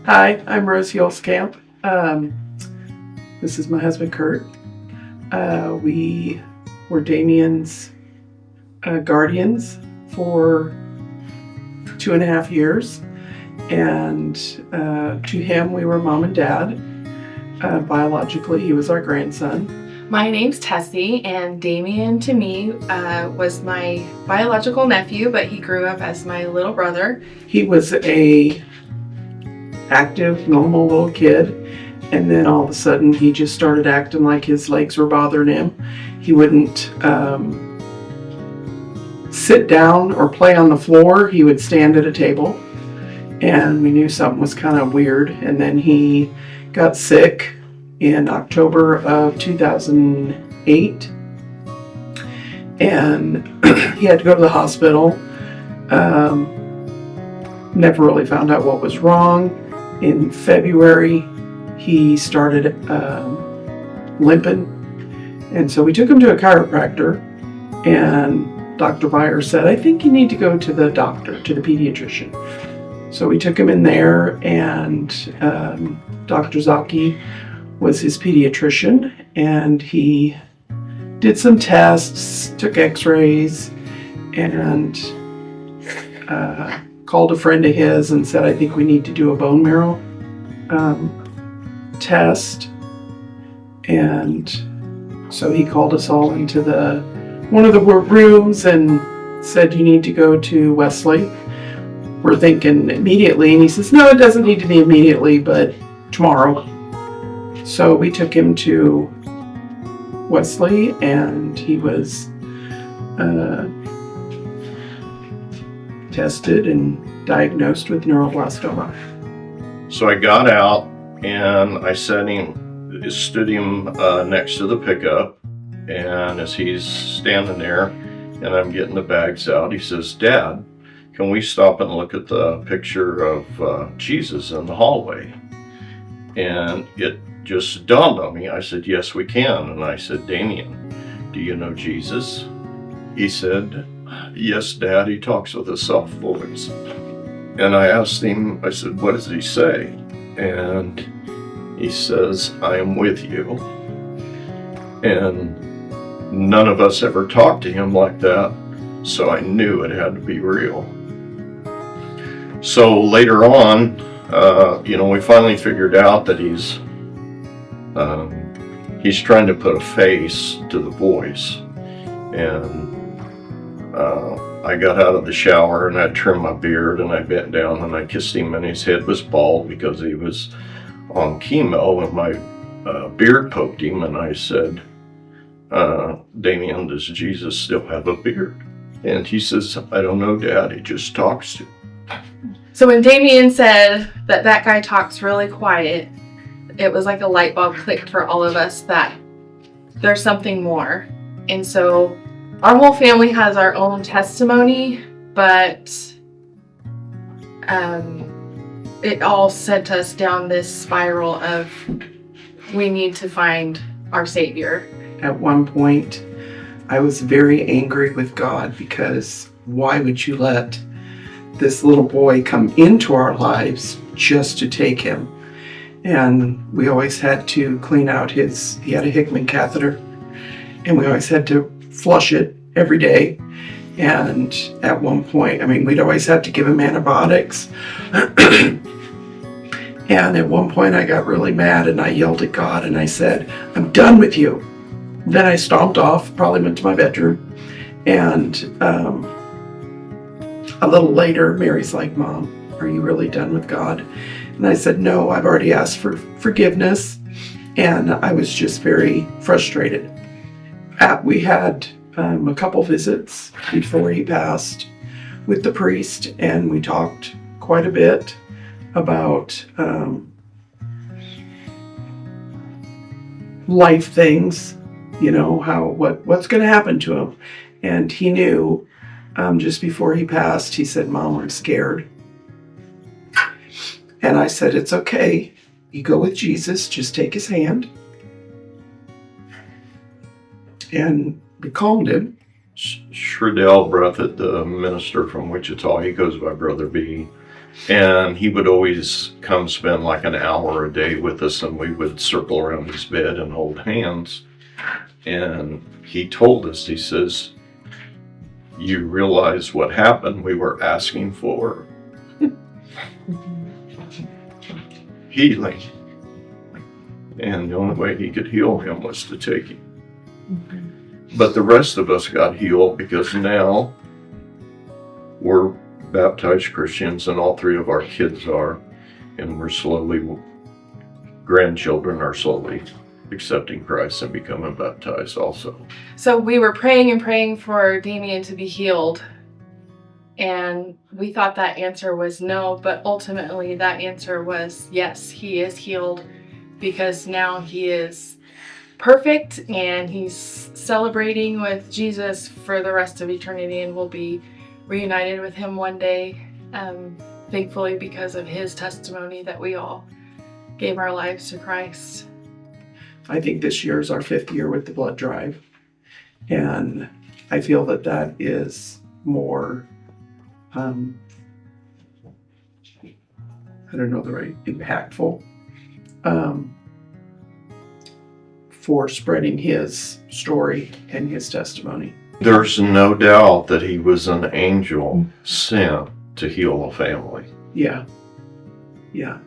Hi, I'm Rose Huelskamp. This is my husband, Kurt. We were Damien's guardians for 2.5 years. And to him, we were mom and dad. Biologically, he was our grandson. My name's Tessie, and Damien to me was my biological nephew, but he grew up as my little brother. He was a active, normal little kid, and then all of a sudden he just started acting like his legs were bothering him. He wouldn't sit down or play on the floor. He would stand at a table, and we knew something was kind of weird. And then he got sick in October of 2008, and he had to go to the hospital. Never really found out what was wrong. In February, he started limping, and so we took him to a chiropractor, and Dr. Byer said, I think you need to go to the doctor, to the pediatrician. So we took him in there, and Dr. Zaki was his pediatrician, and he did some tests, took x-rays, and called a friend of his and said, I think we need to do a bone marrow test. And so he called us all into one of the rooms and said, you need to go to Wesley. We're thinking immediately, and he says, no, it doesn't need to be immediately, but tomorrow. So we took him to Wesley, and he was tested and diagnosed with neuroblastoma. So I got out and I stood him next to the pickup, and as he's standing there and I'm getting the bags out, he says, Dad, can we stop and look at the picture of Jesus in the hallway? And it just dawned on me. I said, yes, we can. And I said, Damien, do you know Jesus? He said, yes, Dad, he talks with a soft voice. And I asked him, I said, what does he say? And he says, I am with you. And none of us ever talked to him like that, so I knew it had to be real. So later on, we finally figured out that he's trying to put a face to the voice. And I got out of the shower and I trimmed my beard and I bent down and I kissed him, and his head was bald because he was on chemo, and my beard poked him, and I said, Damien, does Jesus still have a beard? And he says, I don't know, Dad, he just talks to. So when Damien said that guy talks really quiet, it was like a light bulb clicked for all of us that there's something more. And so our whole family has our own testimony, but it all sent us down this spiral of we need to find our Savior. At one point, I was very angry with God, because why would you let this little boy come into our lives just to take him? And we always had to clean out he had a Hickman catheter, and we always had to flush it every day. And at one point, we'd always have to give him antibiotics. And at one point I got really mad and I yelled at God and I said, I'm done with you. Then I stomped off, probably went to my bedroom. And a little later, Mary's like, Mom, are you really done with God? And I said, no, I've already asked for forgiveness. And I was just very frustrated. We had a couple visits before he passed with the priest, and we talked quite a bit about life things, what's going to happen to him. And he knew just before he passed, he said, Mom, I'm scared. And I said, it's okay. You go with Jesus, just take his hand. And we calmed him. Shredell Breathitt, the minister from Wichita, he goes by Brother B. And he would always come spend like an hour a day with us, and we would circle around his bed and hold hands. And he told us, he says, "You realize what happened? We were asking for healing. And the only way he could heal him was to take him." But the rest of us got healed because now we're baptized Christians, and all three of our kids are, and grandchildren are slowly accepting Christ and becoming baptized also. So we were praying and praying for Damien to be healed. And we thought that answer was no, but ultimately that answer was yes, he is healed, because now he is perfect and he's celebrating with Jesus for the rest of eternity and will be reunited with him one day, thankfully because of his testimony that we all gave our lives to Christ. I think this year is our 5th year with the blood drive. And I feel that that is more, I don't know the right, impactful for spreading his story and his testimony. There's no doubt that he was an angel sent to heal a family. Yeah. Yeah.